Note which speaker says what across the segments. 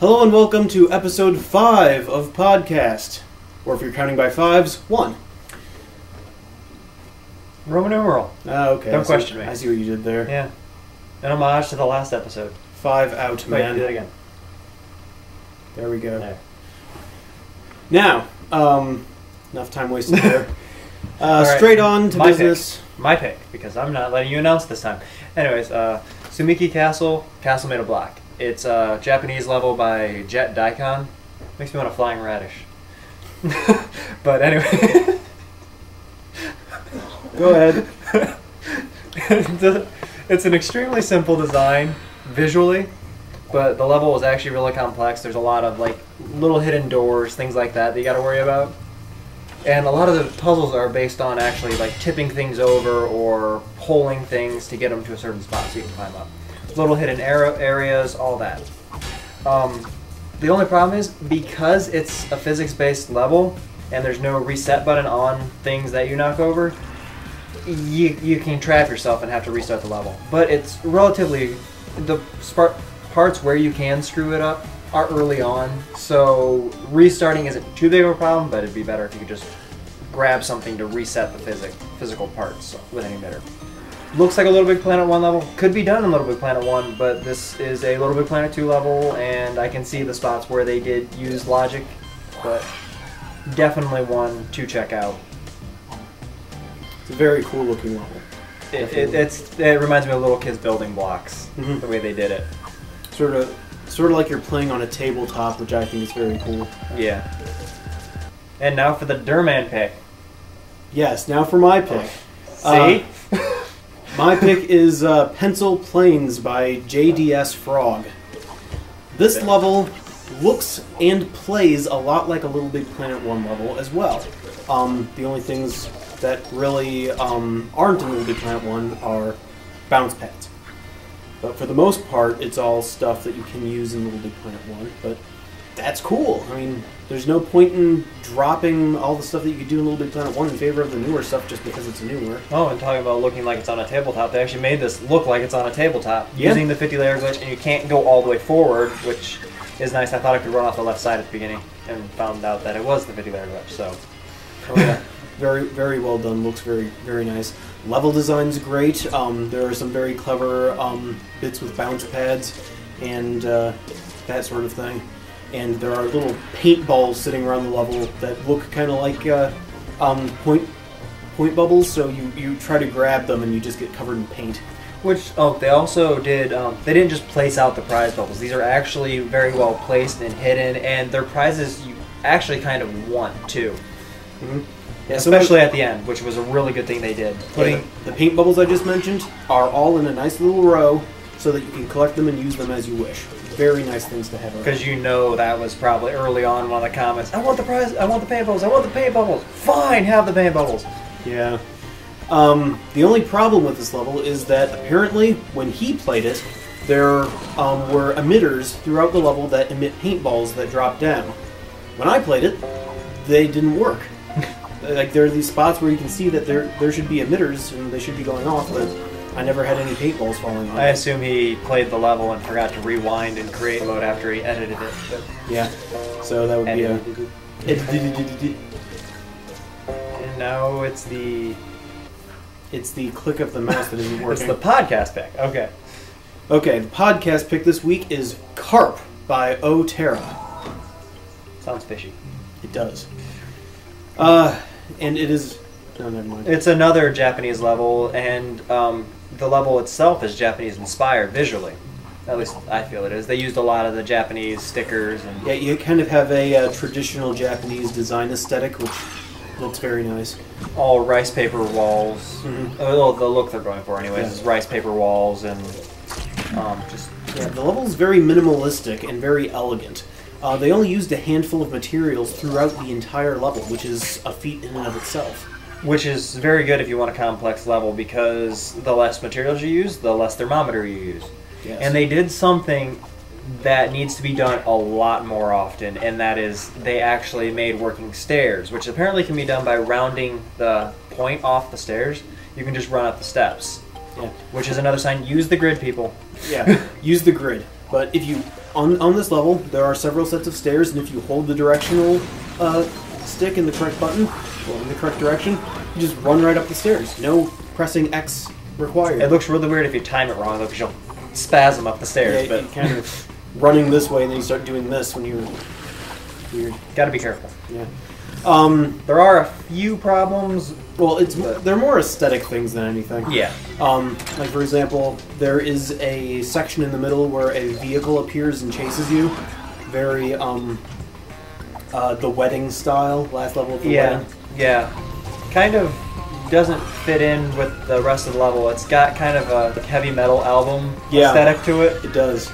Speaker 1: Hello and welcome to episode 5 of PodCast. Or if you're counting by fives, 1.
Speaker 2: Roman numeral.
Speaker 1: Okay.
Speaker 2: Don't question me.
Speaker 1: I see what you did there.
Speaker 2: Yeah. An homage to the last episode.
Speaker 1: 5 out, man.
Speaker 2: Wait, do it again.
Speaker 1: There we go.
Speaker 2: There.
Speaker 1: Now, enough time wasted there.
Speaker 2: right.
Speaker 1: Straight on to
Speaker 2: My
Speaker 1: business.
Speaker 2: My pick, because I'm not letting you announce this time. Anyways, Sumiki Castle, Castle Made of Black. It's a Japanese level by Jet Daikon. Makes me want a flying radish. But anyway.
Speaker 1: Go ahead.
Speaker 2: It's an extremely simple design visually, but the level is actually really complex. There's a lot of like little hidden doors, things like that you got to worry about. And a lot of the puzzles are based on actually like tipping things over or pulling things to get them to a certain spot so you can climb up. Little hidden areas, all that. The only problem is because it's a physics-based level and there's no reset button on things that you knock over, you can trap yourself and have to restart the level. But it's relatively, the parts where you can screw it up are early on, so restarting isn't too big of a problem, but it'd be better if you could just grab something to reset the physical parts with an emitter. Looks like a Little Big Planet 1 level. Could be done in Little Big Planet 1, but this is a Little Big Planet 2 level, and I can see the spots where they did use logic, but definitely one to check out.
Speaker 1: It's a very cool looking level.
Speaker 2: It reminds me of little kids building blocks, the way they did it.
Speaker 1: Sort of like you're playing on a tabletop, which I think is very cool.
Speaker 2: Yeah. And now for the Durman pick.
Speaker 1: Yes, now for my pick.
Speaker 2: See?
Speaker 1: My pick is Pencil Plains by JDS Frog. This level looks and plays a lot like a Little Big Planet 1 level as well. The only things that really aren't in Little Big Planet 1 are bounce pads. But for the most part, it's all stuff that you can use in Little Big Planet 1. But that's cool. I mean, there's no point in dropping all the stuff that you could do in Little Big Planet 1 in favor of the newer stuff just because it's newer.
Speaker 2: Oh, and talking about looking like it's on a tabletop, they actually made this look like it's on a tabletop using the 50-layer glitch, and you can't go all the way forward, which is nice. I thought I could run off the left side at the beginning and found out that it was the 50-layer glitch, so...
Speaker 1: Oh, yeah. Very, very well done. Looks very, very nice. Level design's great. There are some very clever bits with bounce pads and that sort of thing. And there are little paintballs sitting around the level that look kind of like point bubbles. So you try to grab them and you just get covered in paint.
Speaker 2: Which, they also did, they didn't just place out the prize bubbles. These are actually very well placed and hidden, and they're prizes you actually kind of want, too.
Speaker 1: Mm-hmm.
Speaker 2: Yeah, especially at the end, which was a really good thing they did.
Speaker 1: Putting the paint bubbles I just mentioned are all in a nice little row so that you can collect them and use them as you wish. Very nice things to have around.
Speaker 2: Because you know that was probably early on one of the comments. I want the prize, I want the paint bubbles, I want the paint bubbles. Fine, have the paint bubbles.
Speaker 1: Yeah. The only problem with this level is that apparently when he played it, there were emitters throughout the level that emit paintballs that drop down. When I played it, they didn't work. Like, there are these spots where you can see that there should be emitters and they should be going off, but I never had any paintballs falling on.
Speaker 2: I assume he played the level and forgot to rewind and create mode after he edited it. But
Speaker 1: yeah, so that would be a...
Speaker 2: And now it's the...
Speaker 1: It's the click of the mouse that isn't working.
Speaker 2: It's the podcast pick. Okay.
Speaker 1: Okay, the podcast pick this week is Carp by O Terra.
Speaker 2: Sounds fishy.
Speaker 1: It does. And it is... No, never mind.
Speaker 2: It's another Japanese level, and the level itself is Japanese-inspired visually. At least I feel it is. They used a lot of the Japanese stickers. And
Speaker 1: yeah, you kind of have a traditional Japanese design aesthetic, which looks very nice.
Speaker 2: All rice paper walls.
Speaker 1: Mm-hmm.
Speaker 2: Well, the look they're going for anyways is rice paper walls and just...
Speaker 1: Yeah, the level is very minimalistic and very elegant. They only used a handful of materials throughout the entire level, which is a feat in and of itself.
Speaker 2: Which is very good if you want a complex level, because the less materials you use, the less thermometer you use.
Speaker 1: Yes.
Speaker 2: And they did something that needs to be done a lot more often, and that is they actually made working stairs, which apparently can be done by rounding the point off the stairs. You can just run up the steps.
Speaker 1: Yeah.
Speaker 2: Which is another sign, use the grid, people.
Speaker 1: Yeah, use the grid. But if you on this level, there are several sets of stairs, and if you hold the directional stick in the correct button, or in the correct direction, you just run right up the stairs. No pressing X required.
Speaker 2: It looks really weird if you time it wrong, though, because you'll spasm up the stairs.
Speaker 1: Yeah,
Speaker 2: but
Speaker 1: you kind of running this way, and then you start doing this when you're weird.
Speaker 2: Got to be careful.
Speaker 1: Yeah.
Speaker 2: There are a few problems.
Speaker 1: Well, they're more aesthetic things than anything.
Speaker 2: Yeah.
Speaker 1: Like for example, there is a section in the middle where a vehicle appears and chases you. Very the wedding style, last level of the wedding.
Speaker 2: Yeah. Kind of doesn't fit in with the rest of the level. It's got kind of a heavy metal album aesthetic to it.
Speaker 1: It does.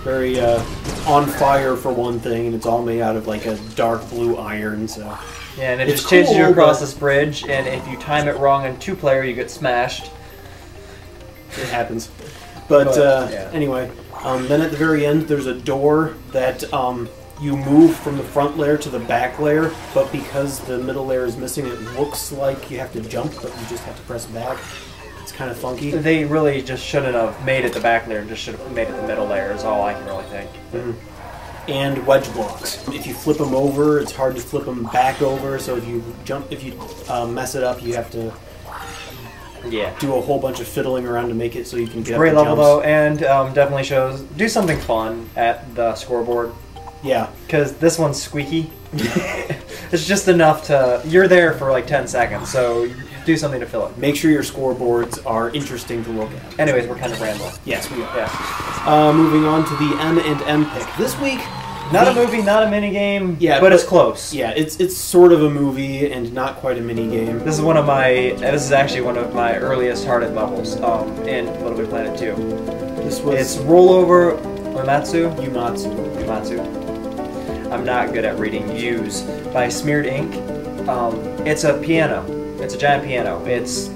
Speaker 1: Very on fire for one thing, and it's all made out of like a dark blue iron. So
Speaker 2: yeah, and it
Speaker 1: it's
Speaker 2: just chases
Speaker 1: cool,
Speaker 2: you across
Speaker 1: but
Speaker 2: this bridge, and if you time it wrong in 2-player, you get smashed.
Speaker 1: It happens. But
Speaker 2: yeah.
Speaker 1: Anyway, then at the very end, there's a door that you move from the front layer to the back layer, but because the middle layer is missing, it looks like you have to jump, but you just have to press back. It's kind of funky.
Speaker 2: They really just shouldn't have made it the back layer, just should have made it the middle layer, is all I can really think.
Speaker 1: Mm-hmm. And wedge blocks. If you flip them over, it's hard to flip them back over, so if you mess it up, you have to do a whole bunch of fiddling around to make it so you can get
Speaker 2: Great
Speaker 1: up the
Speaker 2: level,
Speaker 1: jumps.
Speaker 2: though, and definitely shows, do something fun at the scoreboard.
Speaker 1: Yeah.
Speaker 2: Because this one's squeaky. It's just enough to... You're there for like 10 seconds, so do something to fill it.
Speaker 1: Make sure your scoreboards are interesting to look at.
Speaker 2: Anyways, we're kind of rambling.
Speaker 1: Yes, we are.
Speaker 2: Yeah.
Speaker 1: Moving on to the M&M pick. This week...
Speaker 2: Not a movie, not a minigame,
Speaker 1: yeah,
Speaker 2: but it's close.
Speaker 1: Yeah, it's sort of a movie and not quite a minigame.
Speaker 2: This is actually one of my earliest hearted levels in Little Big Planet 2. It's Rollover
Speaker 1: Umatsu.
Speaker 2: I'm not good at reading U's by Smeared Ink. It's a piano. It's a giant piano. It's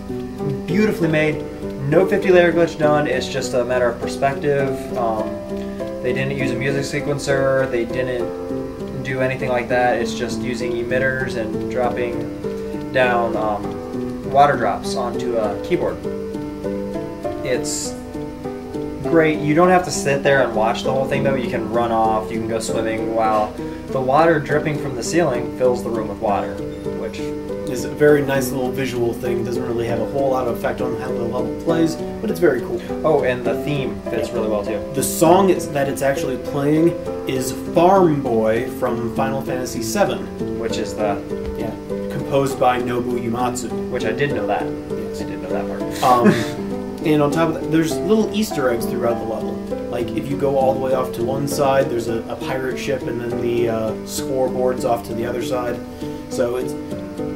Speaker 2: beautifully made. No 50-layer glitch done. It's just a matter of perspective. They didn't use a music sequencer. They didn't do anything like that. It's just using emitters and dropping down water drops onto a keyboard. It's great. You don't have to sit there and watch the whole thing, though. You can run off. You can go swimming while the water dripping from the ceiling fills the room with water, which
Speaker 1: is a very nice little visual thing. Doesn't really have a whole lot of effect on how the level plays, but it's very cool.
Speaker 2: Oh, and the theme fits really well too.
Speaker 1: The song that it's actually playing is Farm Boy from Final Fantasy VII,
Speaker 2: which is
Speaker 1: composed by Nobu Uematsu.
Speaker 2: Which I did know that.
Speaker 1: Yes.
Speaker 2: I did know that part.
Speaker 1: And on top of that, there's little Easter eggs throughout the level. Like if you go all the way off to one side, there's a pirate ship, and then the scoreboard's off to the other side. So it's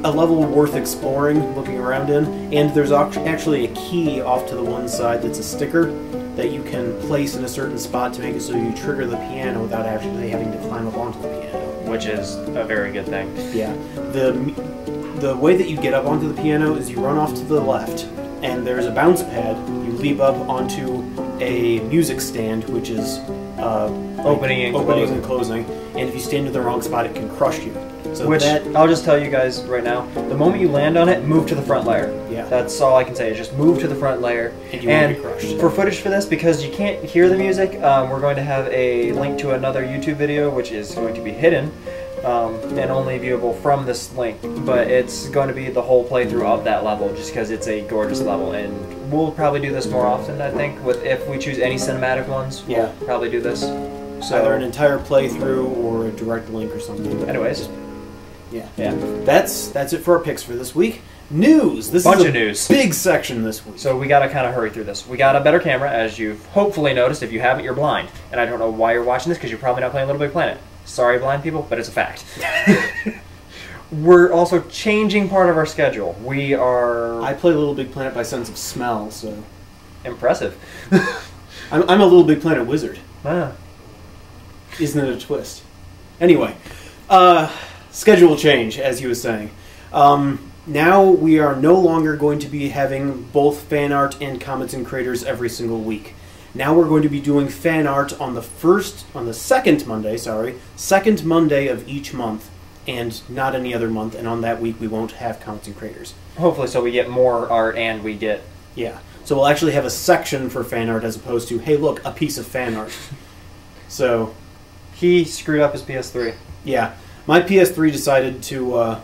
Speaker 1: a level worth exploring, looking around in. And there's actually a key off to the one side that's a sticker that you can place in a certain spot to make it so you trigger the piano without actually having to climb up onto the piano.
Speaker 2: Which is a very good thing.
Speaker 1: Yeah. The way that you get up onto the piano is you run off to the left, and there's a bounce pad. You leap up onto a music stand, which is
Speaker 2: opening
Speaker 1: and closing. And if you stand in the wrong spot, it can crush you. So
Speaker 2: I'll just tell you guys right now, the moment you land on it, move to the front layer.
Speaker 1: Yeah.
Speaker 2: That's all I can say, is just move to the front layer.
Speaker 1: And you won't be crushed.
Speaker 2: For footage for this, because you can't hear the music, we're going to have a link to another YouTube video, which is going to be hidden, and only viewable from this link. But it's going to be the whole playthrough of that level, just because it's a gorgeous level. And we'll probably do this more often, I think, if we choose any cinematic ones.
Speaker 1: Yeah.
Speaker 2: We'll probably do this. So
Speaker 1: either an entire playthrough or a direct link or something. But
Speaker 2: anyways.
Speaker 1: Yeah. That's it for our picks for this week. News. This
Speaker 2: Bunch
Speaker 1: is a
Speaker 2: of news.
Speaker 1: Big section this week.
Speaker 2: So we got to kind of hurry through this. We got a better camera, as you've hopefully noticed. If you haven't, you're blind. And I don't know why you're watching this, because you're probably not playing Little Big Planet. Sorry, blind people, but it's a fact. We're also changing part of our schedule.
Speaker 1: I play Little Big Planet by sense of smell, so...
Speaker 2: Impressive.
Speaker 1: I'm a Little Big Planet wizard.
Speaker 2: Ah.
Speaker 1: Isn't it a twist? Anyway, schedule change, as he was saying. Now we are no longer going to be having both fan art and comments and creators every single week. Now we're going to be doing fan art on the second Monday of each month, and not any other month. And on that week we won't have comments and creators.
Speaker 2: Hopefully, so we get more art and we get...
Speaker 1: Yeah. So we'll actually have a section for fan art as opposed to, hey, look, a piece of fan art. So
Speaker 2: He screwed up his PS3.
Speaker 1: Yeah, my PS3 decided to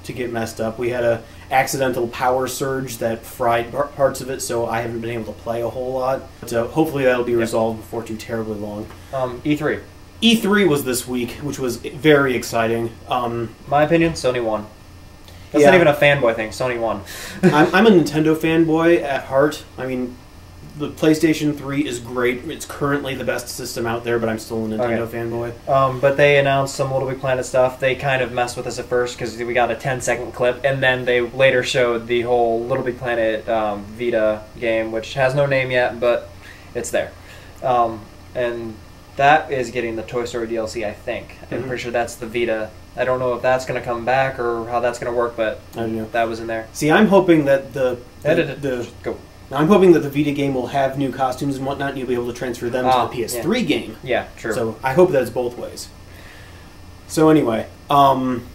Speaker 1: get messed up. We had a accidental power surge that fried parts of it, so I haven't been able to play a whole lot. But hopefully that'll be resolved before too terribly long.
Speaker 2: E3.
Speaker 1: E3 was this week, which was very exciting.
Speaker 2: My opinion, Sony won. That's not even a fanboy thing. Sony won.
Speaker 1: I'm a Nintendo fanboy at heart. I mean, the PlayStation 3 is great. It's currently the best system out there, but I'm still a Nintendo fanboy.
Speaker 2: But they announced some Little Big Planet stuff. They kind of messed with us at first because we got a 10-second clip, and then they later showed the whole Little Big Planet Vita game, which has no name yet, but it's there. And that is getting the Toy Story DLC, I think. I'm pretty sure that's the Vita. I don't know if that's going to come back or how that's going to work, but that was in there.
Speaker 1: See, I'm hoping that I'm hoping that the Vita game will have new costumes and whatnot, and you'll be able to transfer them to the PS3 game.
Speaker 2: Yeah, true.
Speaker 1: So I hope that it's both ways. So anyway, then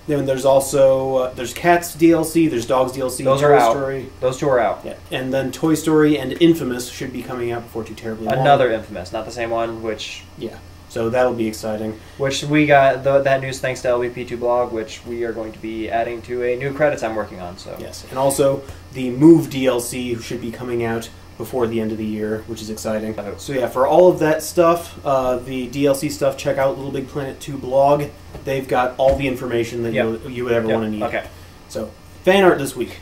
Speaker 1: there's also there's Cats DLC, there's Dogs DLC,
Speaker 2: Those
Speaker 1: Toy
Speaker 2: are out.
Speaker 1: Story.
Speaker 2: Those two are out.
Speaker 1: Yeah, and then Toy Story and Infamous should be coming out before too terribly long.
Speaker 2: Another Infamous, not the same one, which...
Speaker 1: Yeah, so that'll be exciting.
Speaker 2: Which we got that news thanks to LBP2 blog, which we are going to be adding to a new credits I'm working on. So
Speaker 1: yes, and also the Move DLC should be coming out before the end of the year, which is exciting. So yeah, for all of that stuff, the DLC stuff, check out Little Big Planet 2 blog. They've got all the information that you would ever want to need.
Speaker 2: Okay.
Speaker 1: So, fan art this week.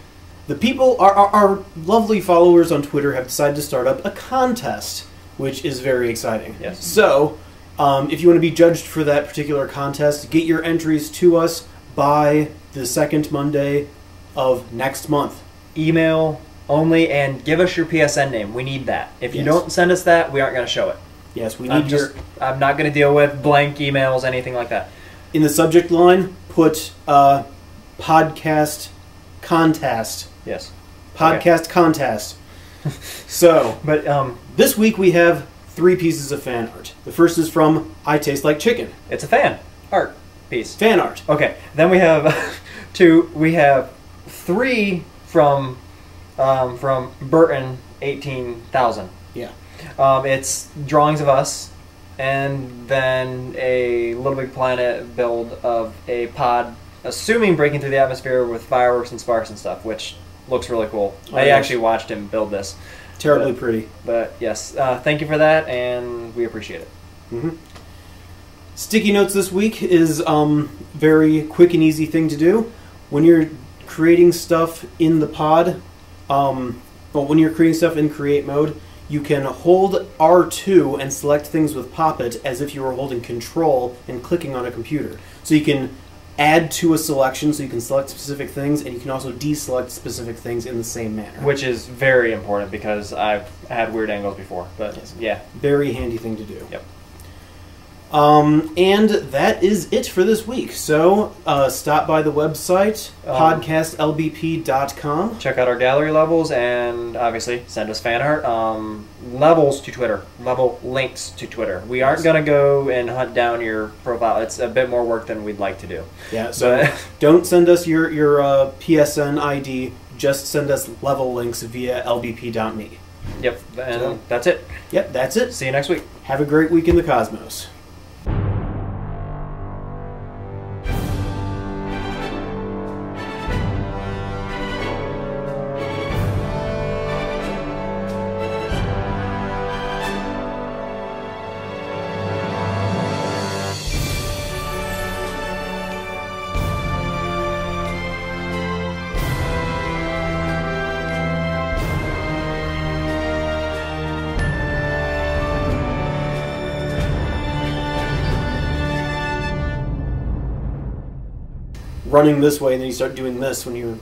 Speaker 1: The people, our lovely followers on Twitter have decided to start up a contest, which is very exciting.
Speaker 2: Yes.
Speaker 1: So, if you want to be judged for that particular contest, get your entries to us by the second Monday of next month.
Speaker 2: Email only, and give us your PSN name. We need that. If you don't send us that, we aren't going to show it.
Speaker 1: Yes, we need
Speaker 2: I'm not going to deal with blank emails, anything like that.
Speaker 1: In the subject line, put podcast contest.
Speaker 2: Yes.
Speaker 1: Podcast contest. So,
Speaker 2: but
Speaker 1: this week we have 3 pieces of fan art. The first is from I Taste Like Chicken.
Speaker 2: It's a fan art piece.
Speaker 1: Fan art.
Speaker 2: Okay. Then we have 2. We have 3 from Burton 18,000.
Speaker 1: Yeah.
Speaker 2: It's drawings of us, and then a Little Big Planet build of a pod, assuming breaking through the atmosphere with fireworks and sparks and stuff, which looks really cool. I actually watched him build this.
Speaker 1: Terribly pretty.
Speaker 2: But yes, thank you for that, and we appreciate it.
Speaker 1: Mm-hmm. Sticky notes this week is very quick and easy thing to do. When you're creating stuff in the pod, when you're creating stuff in create mode, you can hold R2 and select things with Pop-It as if you were holding Control and clicking on a computer. So you can add to a selection, so you can select specific things, and you can also deselect specific things in the same manner.
Speaker 2: Which is very important because I've had weird angles before, but yeah.
Speaker 1: Very handy thing to do.
Speaker 2: Yep.
Speaker 1: And that is it for this week. So stop by the website, podcastlbp.com.
Speaker 2: Check out our gallery levels, and obviously send us fan art. Levels to Twitter. Level links to Twitter. We aren't going to go and hunt down your profile. It's a bit more work than we'd like to do.
Speaker 1: Yeah, so don't send us your PSN ID. Just send us level links via lbp.me.
Speaker 2: Yep, and that's it.
Speaker 1: Yep, that's it.
Speaker 2: See you next week.
Speaker 1: Have a great week in the cosmos. Running this way, and then you start doing this when you're